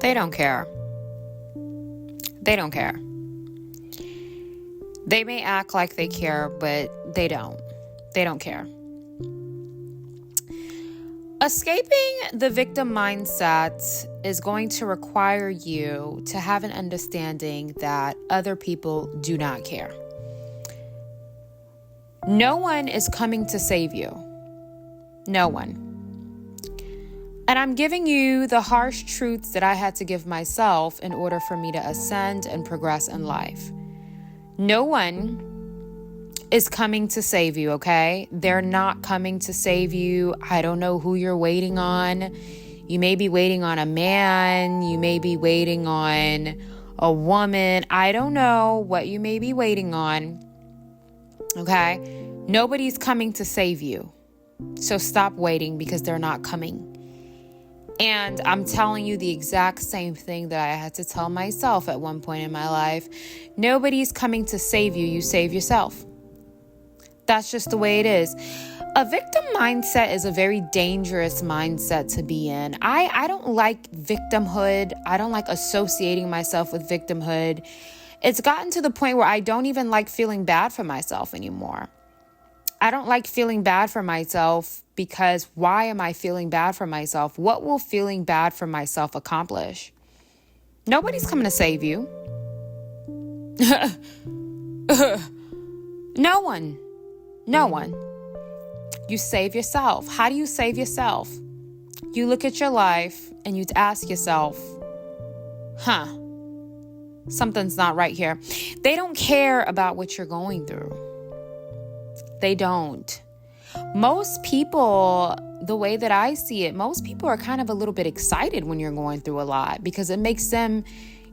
They don't care. They don't care. They may act like they care, but they don't. They don't care. Escaping the victim mindset is going to require you to have an understanding that other people do not care. No one is coming to save you. No one. And I'm giving you the harsh truths that I had to give myself in order for me to ascend and progress in life. No one is coming to save you, okay? They're not coming to save you. I don't know who you're waiting on. You may be waiting on a man. You may be waiting on a woman. I don't know what you may be waiting on, okay? Nobody's coming to save you. So stop waiting because they're not coming. And I'm telling you the exact same thing that I had to tell myself at one point in my life. Nobody's coming to save you. You save yourself. That's just the way it is. A victim mindset is a very dangerous mindset to be in. I don't like victimhood. I don't like associating myself with victimhood. It's gotten to the point where I don't even like feeling bad for myself anymore. I don't like feeling bad for myself because why am I feeling bad for myself? What will feeling bad for myself accomplish? Nobody's coming to save you. No one. No one. You save yourself. How do you save yourself? You look at your life and you ask yourself, something's not right here. They don't care about what you're going through. They don't. Most people, the way that I see it, most people are kind of a little bit excited when you're going through a lot because it makes them,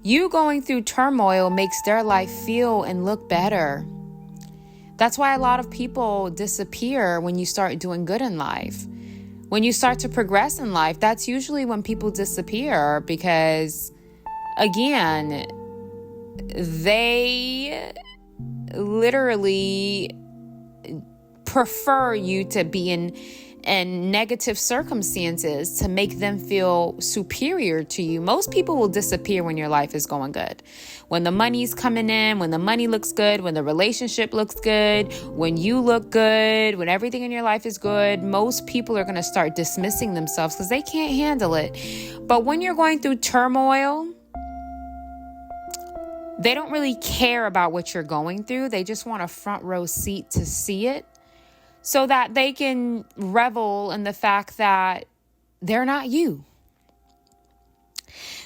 you going through turmoil makes their life feel and look better. That's why a lot of people disappear when you start doing good in life. When you start to progress in life, that's usually when people disappear because, again, they literally prefer you to be in negative circumstances to make them feel superior to you. Most people will disappear when your life is going good. When the money's coming in, when the money looks good, when the relationship looks good, when you look good, when everything in your life is good, most people are going to start dismissing themselves because they can't handle it. But when you're going through turmoil, they don't really care about what you're going through. They just want a front row seat to see it, so that they can revel in the fact that they're not you.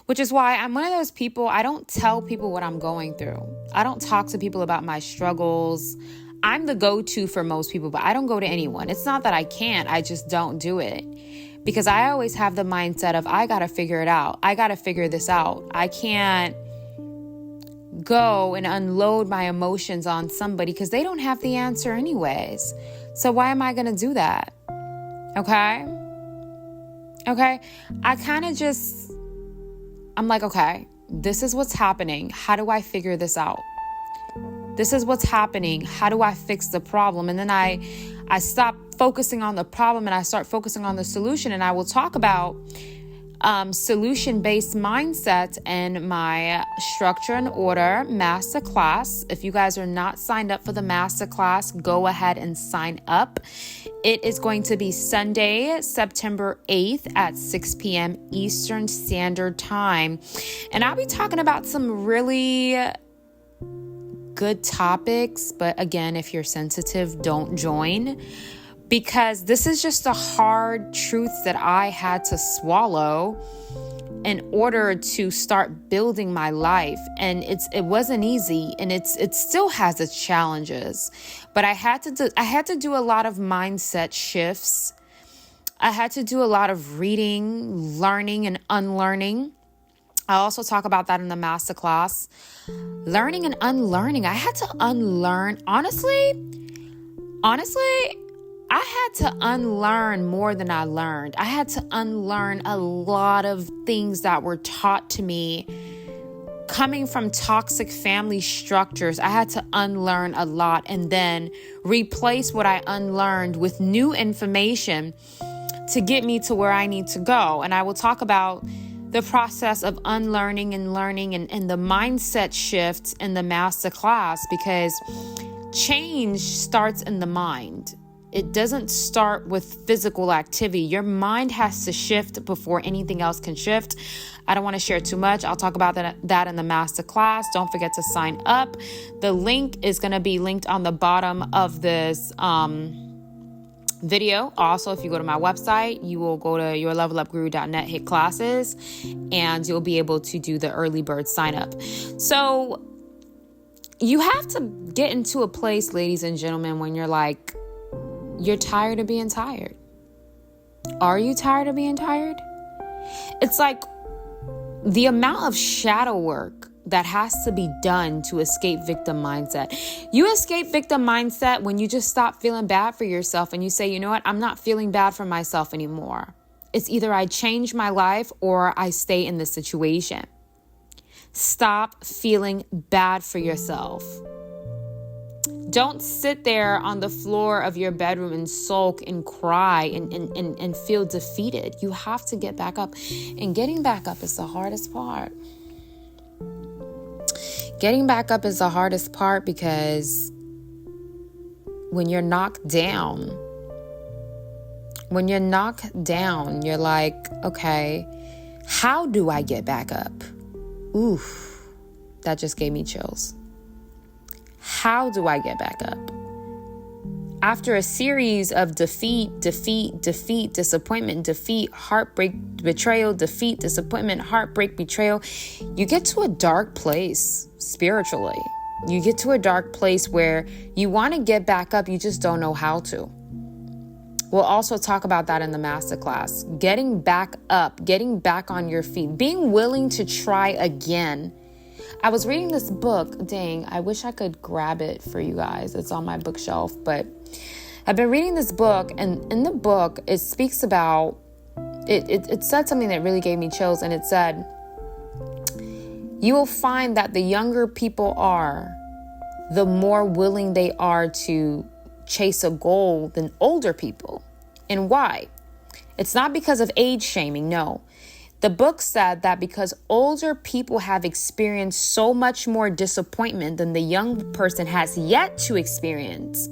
Which is why I'm one of those people, I don't tell people what I'm going through. I don't talk to people about my struggles. I'm the go-to for most people, but I don't go to anyone. It's not that I can't, I just don't do it. Because I always have the mindset of, I gotta figure it out. I gotta figure this out. I can't go and unload my emotions on somebody because they don't have the answer anyways. So why am I going to do that? Okay? I kind of just, I'm like, okay, this is what's happening. How do I figure this out? This is what's happening. How do I fix the problem? And then I stop focusing on the problem and I start focusing on the solution. And I will talk about solution-based mindset and my structure and order masterclass. If you guys are not signed up for the masterclass, go ahead and sign up. It is going to be Sunday, September 8th at 6 p.m. Eastern Standard Time. And I'll be talking about some really good topics. But again, if you're sensitive, don't join. Because this is just a hard truth that I had to swallow in order to start building my life. And it wasn't easy, and it still has its challenges. But I had to do a lot of mindset shifts. I had to do a lot of reading, learning, and unlearning. I also talk about that in the masterclass. Learning and unlearning. I had to unlearn. Honestly, I had to unlearn more than I learned. I had to unlearn a lot of things that were taught to me coming from toxic family structures. I had to unlearn a lot and then replace what I unlearned with new information to get me to where I need to go. And I will talk about the process of unlearning and learning and the mindset shifts in the masterclass, because change starts in the mind. It doesn't start with physical activity. Your mind has to shift before anything else can shift. I don't want to share too much. I'll talk about that in the masterclass. Don't forget to sign up. The link is going to be linked on the bottom of this video. Also, if you go to my website, you will go to yourlevelupguru.net, hit classes, and you'll be able to do the early bird sign up. So you have to get into a place, ladies and gentlemen, when you're tired of being tired. Are you tired of being tired? It's like the amount of shadow work that has to be done to escape victim mindset. You escape victim mindset when you just stop feeling bad for yourself and you say, you know what? I'm not feeling bad for myself anymore. It's either I change my life or I stay in this situation. Stop feeling bad for yourself. Don't sit there on the floor of your bedroom and sulk and cry and feel defeated. You have to get back up. And getting back up is the hardest part. Getting back up is the hardest part, because when you're knocked down, you're like, okay, how do I get back up? Oof, that just gave me chills. How do I get back up? After a series of defeat, disappointment, defeat, heartbreak, betrayal, defeat, disappointment, heartbreak, betrayal, you get to a dark place spiritually. You get to a dark place where you want to get back up, you just don't know how to. We'll also talk about that in the masterclass. Getting back up, getting back on your feet, being willing to try again. I was reading this book. Dang, I wish I could grab it for you guys. It's on my bookshelf, but I've been reading this book, and in the book, it speaks about, it said something that really gave me chills, and it said, you will find that the younger people are, the more willing they are to chase a goal than older people. And why? It's not because of age shaming, no. The book said that because older people have experienced so much more disappointment than the young person has yet to experience,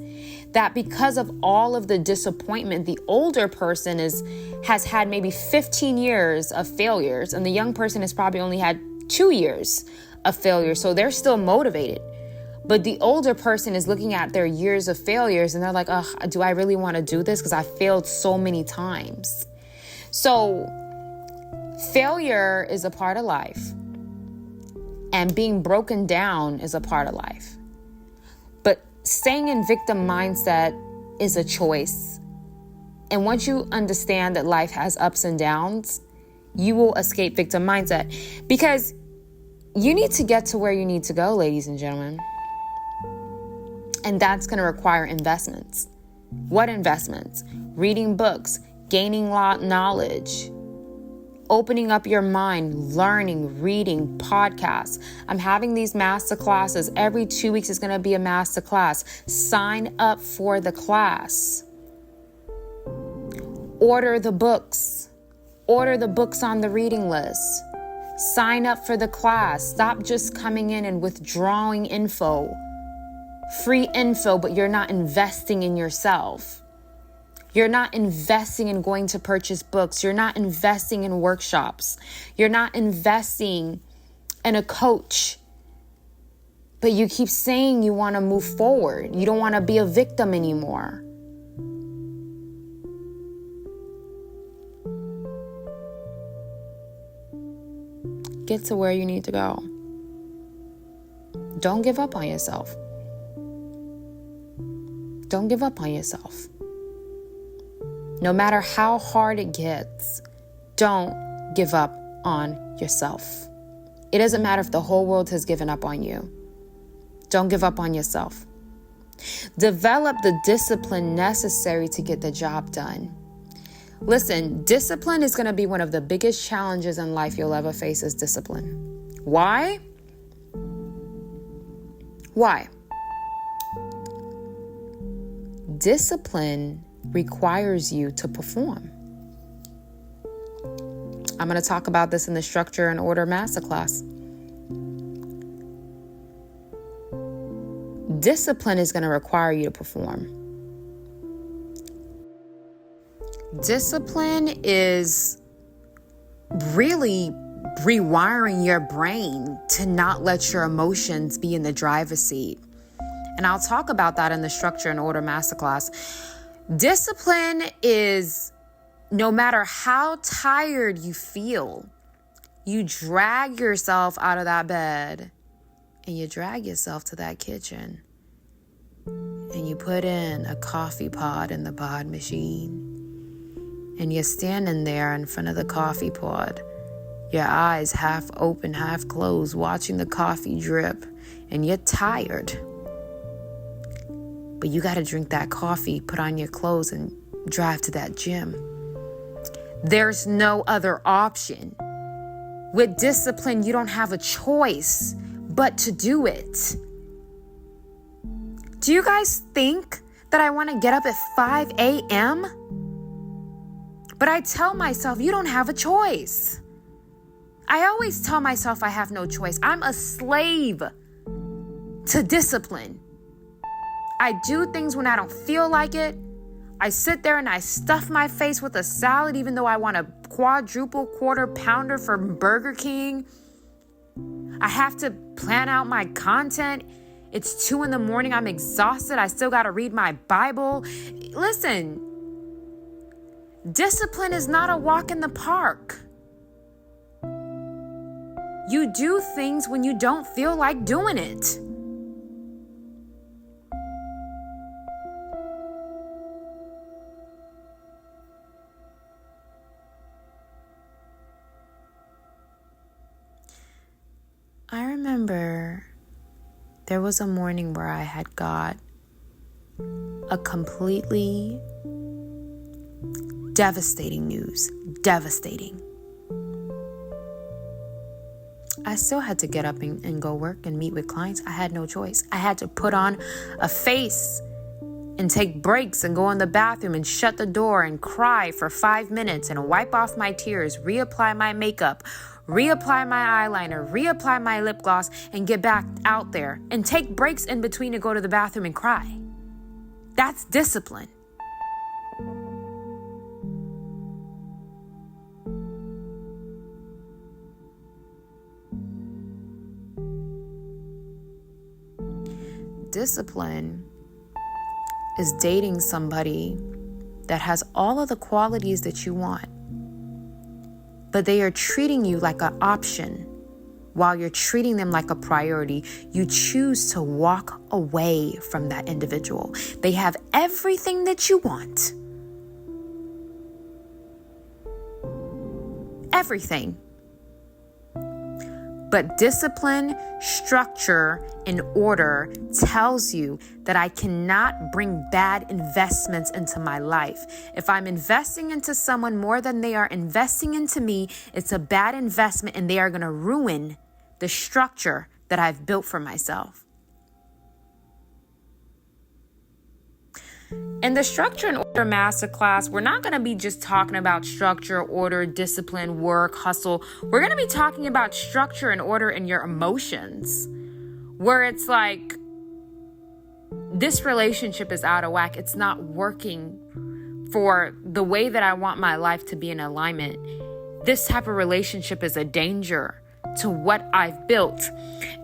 that because of all of the disappointment, the older person has had maybe 15 years of failures, and the young person has probably only had 2 years of failure. So they're still motivated. But the older person is looking at their years of failures and they're like, do I really want to do this? Because I failed so many times. So failure is a part of life, and being broken down is a part of life. But staying in victim mindset is a choice. And once you understand that life has ups and downs, you will escape victim mindset, because you need to get to where you need to go, ladies and gentlemen. And that's going to require investments. What investments? Reading books, gaining knowledge, opening up your mind, learning, reading, podcasts. I'm having these master classes. Every 2 weeks is going to be a master class. Sign up for the class. Order the books. Order the books on the reading list. Sign up for the class. Stop just coming in and withdrawing info. Free info, but you're not investing in yourself. You're not investing in going to purchase books. You're not investing in workshops. You're not investing in a coach. But you keep saying you want to move forward. You don't want to be a victim anymore. Get to where you need to go. Don't give up on yourself. Don't give up on yourself. No matter how hard it gets, don't give up on yourself. It doesn't matter if the whole world has given up on you. Don't give up on yourself. Develop the discipline necessary to get the job done. Listen, discipline is going to be one of the biggest challenges in life you'll ever face, is discipline. Why? Why? Discipline requires you to perform. I'm going to talk about this in the Structure and Order Masterclass. Discipline is going to require you to perform. Discipline is really rewiring your brain to not let your emotions be in the driver's seat. And I'll talk about that in the Structure and Order Masterclass. Discipline is no matter how tired you feel, you drag yourself out of that bed and you drag yourself to that kitchen and you put in a coffee pod in the pod machine. And you're standing there in front of the coffee pot, your eyes half open, half closed, watching the coffee drip, and you're tired. But you got to drink that coffee, put on your clothes, and drive to that gym. There's no other option. With discipline, you don't have a choice but to do it. Do you guys think that I want to get up at 5 a.m.? But I tell myself, you don't have a choice. I always tell myself I have no choice. I'm a slave to discipline. I do things when I don't feel like it. I sit there and I stuff my face with a salad, even though I want a quadruple quarter pounder from Burger King. I have to plan out my content. It's 2 a.m. I'm exhausted. I still got to read my Bible. Listen. Discipline is not a walk in the park. You do things when you don't feel like doing it. I remember there was a morning where I had got a completely devastating news. Devastating. I still had to get up and go work and meet with clients. I had no choice. I had to put on a face and take breaks and go in the bathroom and shut the door and cry for 5 minutes and wipe off my tears, reapply my makeup, reapply my eyeliner, reapply my lip gloss, and get back out there and take breaks in between to go to the bathroom and cry. That's discipline. Discipline is dating somebody that has all of the qualities that you want, but they are treating you like an option while you're treating them like a priority. You choose to walk away from that individual. They have everything that you want. Everything. But discipline, structure, and order tells you that I cannot bring bad investments into my life. If I'm investing into someone more than they are investing into me, it's a bad investment and they are going to ruin the structure that I've built for myself. In the Structure and Order Masterclass, we're not going to be just talking about structure, order, discipline, work, hustle. We're going to be talking about structure and order in your emotions, where it's like, this relationship is out of whack. It's not working for the way that I want my life to be in alignment. This type of relationship is a danger to what I've built.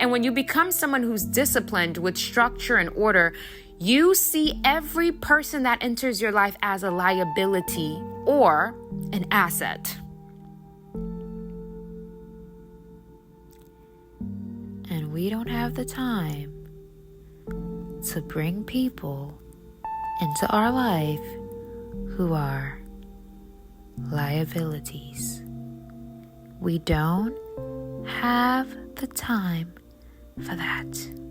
And when you become someone who's disciplined with structure and order, you see every person that enters your life as a liability or an asset. And we don't have the time to bring people into our life who are liabilities. We don't have the time for that.